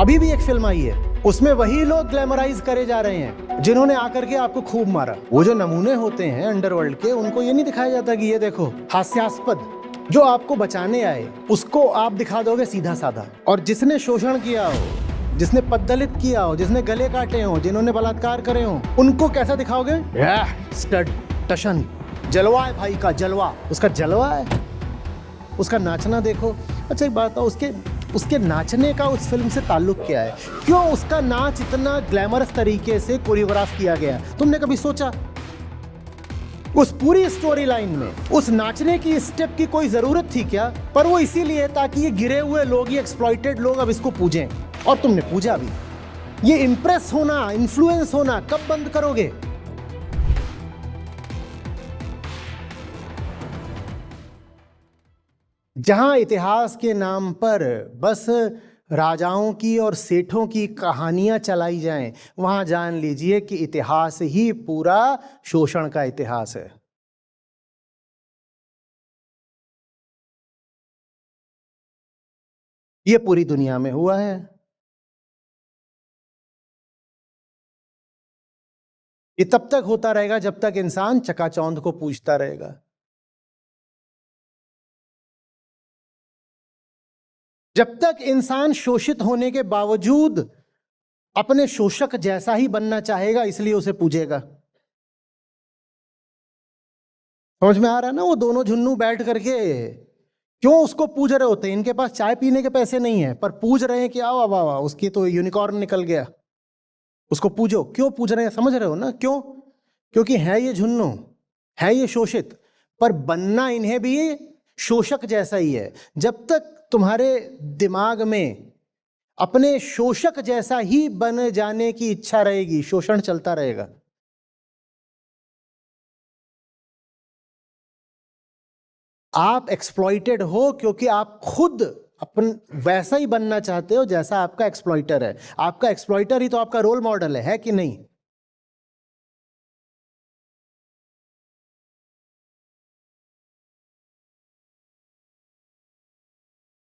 अभी भी एक फिल्म आई है, उसमें वही लोग ग्लैमराइज करे जा रहे हैं जिन्होंने आकर के आपको खूब मारा। वो जो नमूने होते हैं अंडरवर्ल्ड के, उनको ये नहीं दिखाया जाता कि ये देखो हास्यास्पद, जो आपको बचाने आए उसको आप दिखा दोगे सीधा साधा, और जिसने शोषण किया हो, जिसने पद्दलित किया हो, जिसने गले काटे हो, जिन्होंने बलात्कार करे हो, उनको कैसा दिखाओगे? स्टड टशन, जलवा है भाई का, जलवा, उसका जलवा है, उसका नाचना देखो। अच्छा एक बात, उसके नाचने का उस फिल्म से ताल्लुक क्या है? क्यों उसका नाच इतना ग्लैमरस तरीके से कोरियोग्राफ किया गया? तुमने कभी सोचा? उस पूरी स्टोरी लाइन में उस नाचने की स्टेप की कोई जरूरत थी क्या? पर वो इसीलिए ताकि ये गिरे हुए लोग, ये एक्सप्लॉइटेड लोग अब इसको पूजें, और तुमने पूजा भी। ये इंप्रेस होना, इन्फ्लुएंस होना कब बंद करोगे? जहां इतिहास के नाम पर बस राजाओं की और सेठों की कहानियां चलाई जाएं, वहां जान लीजिए कि इतिहास ही पूरा शोषण का इतिहास है। ये पूरी दुनिया में हुआ है। ये तब तक होता रहेगा जब तक इंसान चकाचौंध को पूजता रहेगा। जब तक इंसान शोषित होने के बावजूद अपने शोषक जैसा ही बनना चाहेगा, इसलिए उसे पूजेगा। समझ में आ रहा है ना? वो दोनों झुन्नू बैठ करके क्यों उसको पूज रहे होते हैं? इनके पास चाय पीने के पैसे नहीं है, पर पूज रहे हैं कि आओ वाह वाह, उसकी तो यूनिकॉर्न निकल गया, उसको पूजो। क्यों पूज रहे हैं? समझ रहे हो ना क्यों? क्योंकि है ये झुन्नू, है ये शोषित, पर बनना इन्हें भी शोषक जैसा ही है। जब तक तुम्हारे दिमाग में अपने शोषक जैसा ही बन जाने की इच्छा रहेगी, शोषण चलता रहेगा। आप एक्सप्लॉइटेड हो क्योंकि आप खुद अपन वैसा ही बनना चाहते हो जैसा आपका एक्सप्लॉइटर है। आपका एक्सप्लॉइटर ही तो आपका रोल मॉडल है कि नहीं?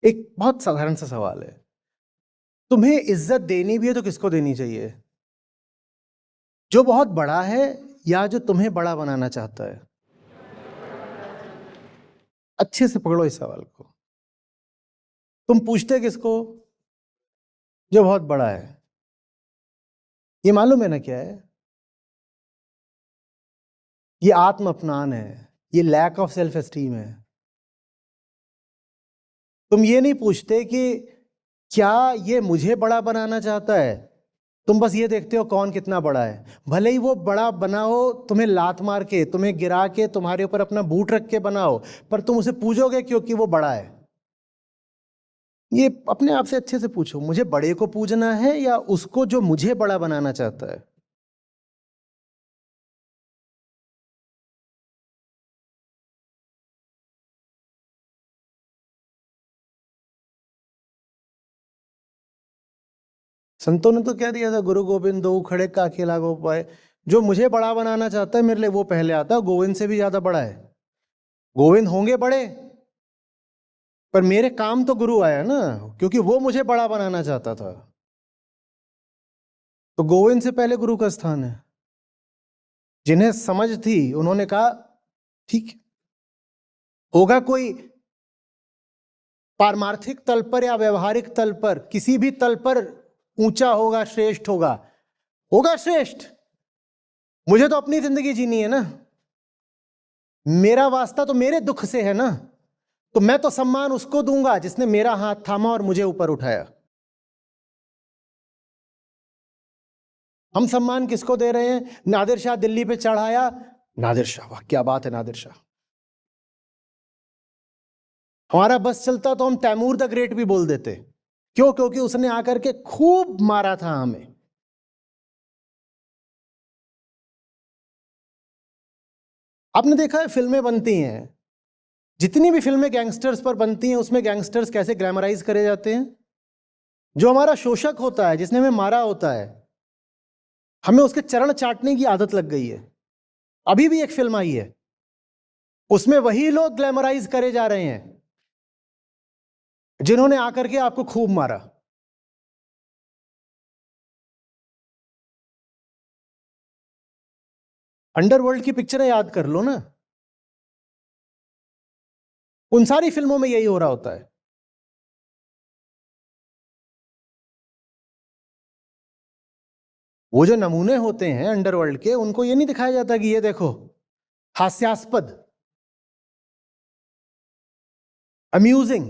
एक बहुत साधारण सा सवाल है, तुम्हें इज्जत देनी भी है तो किसको देनी चाहिए? जो बहुत बड़ा है या जो तुम्हें बड़ा बनाना चाहता है? अच्छे से पकड़ो इस सवाल को। तुम पूछते किसको? जो बहुत बड़ा है। ये मालूम है ना क्या है? ये आत्म अपमान है, ये लैक ऑफ सेल्फ एस्टीम है। तुम ये नहीं पूछते कि क्या ये मुझे बड़ा बनाना चाहता है, तुम बस ये देखते हो कौन कितना बड़ा है। भले ही वो बड़ा बना हो, तुम्हें लात मार के, तुम्हें गिरा के, तुम्हारे ऊपर अपना बूट रख के बना हो, पर तुम उसे पूजोगे क्योंकि वो बड़ा है। ये अपने आप से अच्छे से पूछो, मुझे बड़े को पूजना है या उसको जो मुझे बड़ा बनाना चाहता है? संतों ने तो क्या दिया था, गुरु गोविंद दो खड़े का अकेला गो पाए। जो मुझे बड़ा बनाना चाहता है मेरे लिए वो पहले आता है, गोविंद से भी ज्यादा बड़ा है। गोविंद होंगे बड़े, पर मेरे काम तो गुरु आया ना, क्योंकि वो मुझे बड़ा बनाना चाहता था। तो गोविंद से पहले गुरु का स्थान है। जिन्हें समझ थी उन्होंने कहा ठीक, होगा कोई पारमार्थिक तल पर या व्यवहारिक तल पर, किसी भी तल पर ऊंचा होगा, श्रेष्ठ होगा, होगा श्रेष्ठ। मुझे तो अपनी जिंदगी जीनी है ना, मेरा वास्ता तो मेरे दुख से है ना, तो मैं तो सम्मान उसको दूंगा जिसने मेरा हाथ थामा और मुझे ऊपर उठाया। हम सम्मान किसको दे रहे हैं? नादिर शाह दिल्ली पे चढ़ाया, नादिर शाह, वाह क्या बात है नादिर शाह। हमारा बस चलता तो हम तैमूर द ग्रेट भी बोल देते। क्यों? क्योंकि उसने आकर के खूब मारा था हमें। आपने देखा है फिल्में बनती हैं, जितनी भी फिल्में गैंगस्टर्स पर बनती हैं, उसमें गैंगस्टर्स कैसे ग्लैमराइज करे जाते हैं? जो हमारा शोषक होता है, जिसने हमें मारा होता है, हमें उसके चरण चाटने की आदत लग गई है। अभी भी एक फिल्म आई है, उसमें वही लोग ग्लैमराइज करे जा रहे हैं जिन्होंने आकर के आपको खूब मारा। अंडरवर्ल्ड की पिक्चरें याद कर लो ना, उन सारी फिल्मों में यही हो रहा होता है। वो जो नमूने होते हैं अंडरवर्ल्ड के, उनको ये नहीं दिखाया जाता कि ये देखो हास्यास्पद, अम्यूजिंग,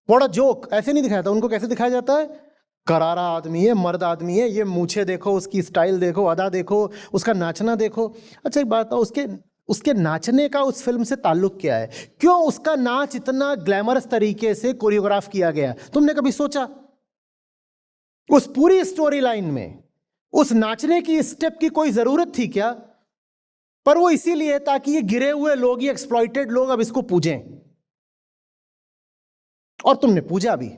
व्हाट अ जोक, ऐसे नहीं दिखाया जाता। उनको कैसे दिखाया जाता है? करारा आदमी है, मर्द आदमी है, ये मूछे देखो, उसकी स्टाइल देखो, अदा देखो, उसका नाचना देखो। अच्छा एक बात, उसके उसके नाचने का उस फिल्म से ताल्लुक क्या है? क्यों उसका नाच इतना ग्लैमरस तरीके से कोरियोग्राफ किया गया? तुमने कभी सोचा? उस पूरी स्टोरी लाइन में उस नाचने की स्टेप की कोई जरूरत थी क्या? पर वो इसीलिए ताकि ये गिरे हुए लोग, ये एक्सप्लॉइटेड लोग अब इसको पूजें, और तुमने पूजा भी।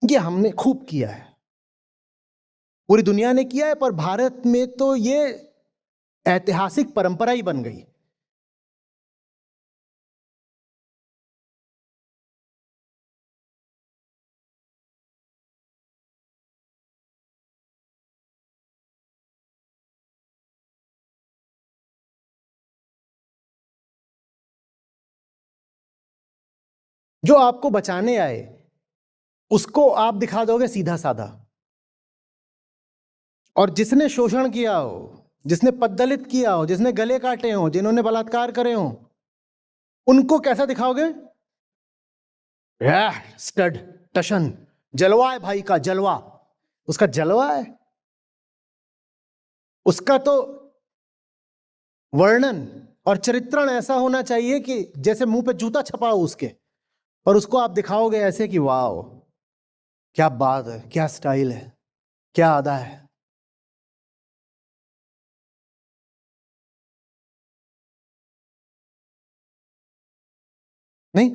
ये हमने खूब किया है, पूरी दुनिया ने किया है, पर भारत में तो ये ऐतिहासिक परंपरा ही बन गई। जो आपको बचाने आए उसको आप दिखा दोगे सीधा साधा, और जिसने शोषण किया हो, जिसने पददलित किया हो, जिसने गले काटे हो, जिन्होंने बलात्कार करे हो, उनको कैसा दिखाओगे? स्टड, टशन, जलवा है भाई का, जलवा। उसका जलवा है, उसका तो वर्णन और चरित्रण ऐसा होना चाहिए कि जैसे मुंह पे जूता छपा हो उसके, और उसको आप दिखाओगे ऐसे कि वाह क्या बात है, क्या स्टाइल है, क्या अदा है। नहीं,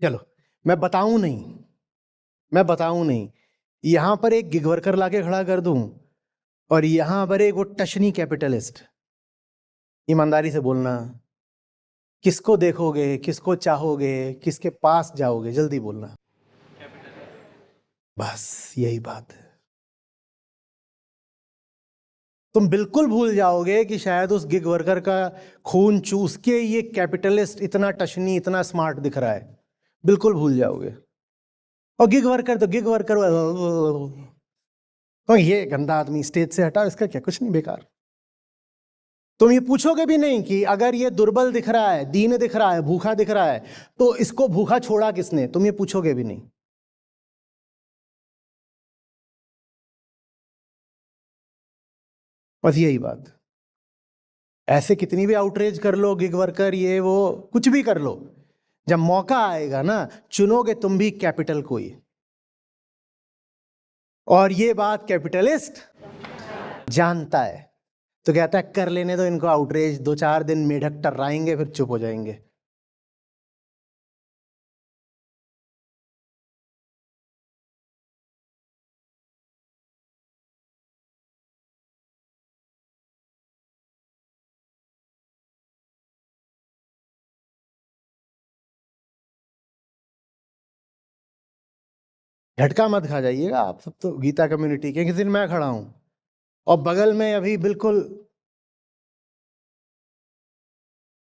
चलो मैं बताऊं नहीं, मैं बताऊं नहीं, यहां पर एक गिग वर्कर लाके खड़ा कर दूं, और यहां पर एक वो टशनी कैपिटलिस्ट। ईमानदारी से बोलना, किसको देखोगे, किसको चाहोगे, किसके पास जाओगे, जल्दी बोलना। बस यही बात है। तुम बिल्कुल भूल जाओगे कि शायद उस गिग वर्कर का खून चूस के ये कैपिटलिस्ट इतना टशनी, इतना स्मार्ट दिख रहा है। बिल्कुल भूल जाओगे। और गिग वर्कर तो गिग वर्कर, तो ये गंदा आदमी स्टेज से हटा, इसका क्या, कुछ नहीं, बेकार। तुम ये पूछोगे भी नहीं कि अगर ये दुर्बल दिख रहा है, दीन दिख रहा है, भूखा दिख रहा है, तो इसको भूखा छोड़ा किसने? तुम ये पूछोगे भी नहीं। बस यही बात। ऐसे कितनी भी आउटरीच कर लो, गिग वर्कर, ये वो कुछ भी कर लो, जब मौका आएगा ना, चुनोगे तुम भी कैपिटल को ही। और ये बात कैपिटलिस्ट जानता है, तो कहता है कर लेने दो इनको आउटरीच, 2-4 दिन मेढक टर्राएंगे, फिर चुप हो जाएंगे। झटका मत खा जाइएगा आप सब तो गीता कम्युनिटी के। किसी दिन मैं खड़ा हूं और बगल में अभी बिल्कुल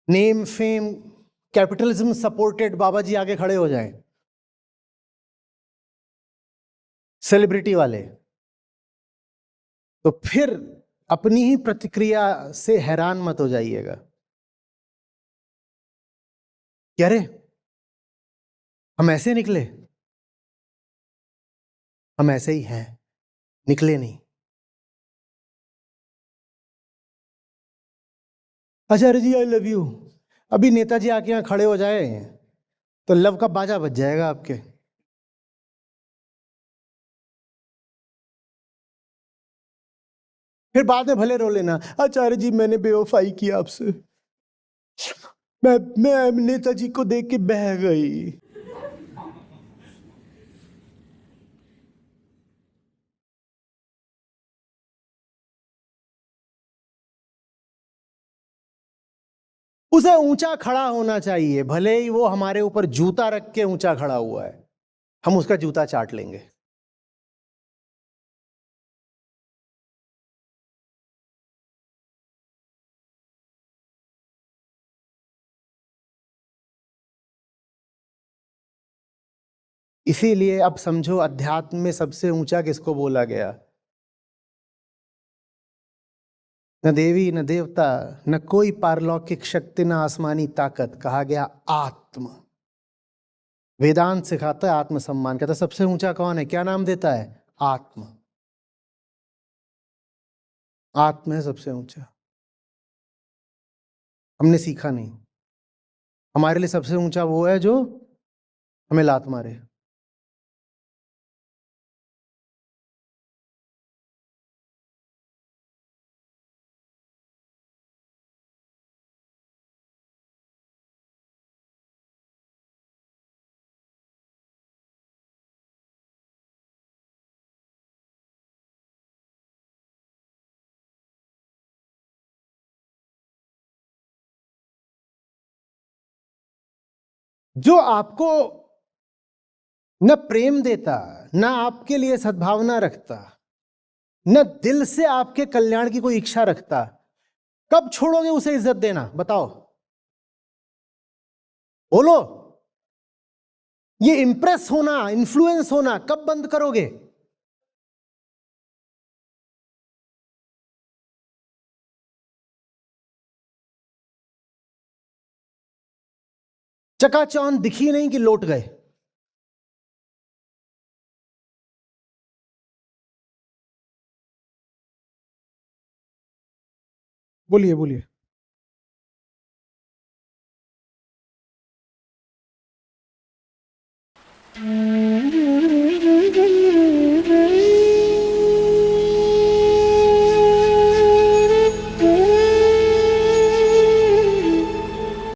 नेम फेम कैपिटलिज्म सपोर्टेड बाबा जी आगे खड़े हो जाएं, सेलिब्रिटी वाले, तो फिर अपनी ही प्रतिक्रिया से हैरान मत हो जाइएगा कि अरे हम ऐसे निकले। हम ऐसे ही हैं, निकले नहीं। आचार्य जी आई लव यू, अभी नेताजी आके यहाँ खड़े हो जाए तो लव का बाजा बज जाएगा आपके। फिर बाद में भले रो लेना, आचार्य जी मैंने बेवफाई की आपसे, मैं नेताजी को देख के बह गई। उसे ऊंचा खड़ा होना चाहिए, भले ही वो हमारे ऊपर जूता रख के ऊंचा खड़ा हुआ है, हम उसका जूता चाट लेंगे। इसीलिए अब समझो अध्यात्म में सबसे ऊंचा किसको बोला गया? न देवी न देवता, न कोई पारलौकिक शक्ति, न आसमानी ताकत, कहा गया आत्म। वेदांत सिखाता है आत्मसम्मान, कहता है सबसे ऊंचा कौन है, क्या नाम देता है? आत्म। आत्म है सबसे ऊंचा। हमने सीखा नहीं। हमारे लिए सबसे ऊंचा वो है जो हमें लात मारे। जो आपको न प्रेम देता, न आपके लिए सद्भावना रखता, न दिल से आपके कल्याण की कोई इच्छा रखता, कब छोड़ोगे उसे इज्जत देना? बताओ, बोलो। ये इंप्रेस होना, इन्फ्लुएंस होना कब बंद करोगे? चकाचौंध दिखी नहीं कि लौट गए। बोलिए बोलिए।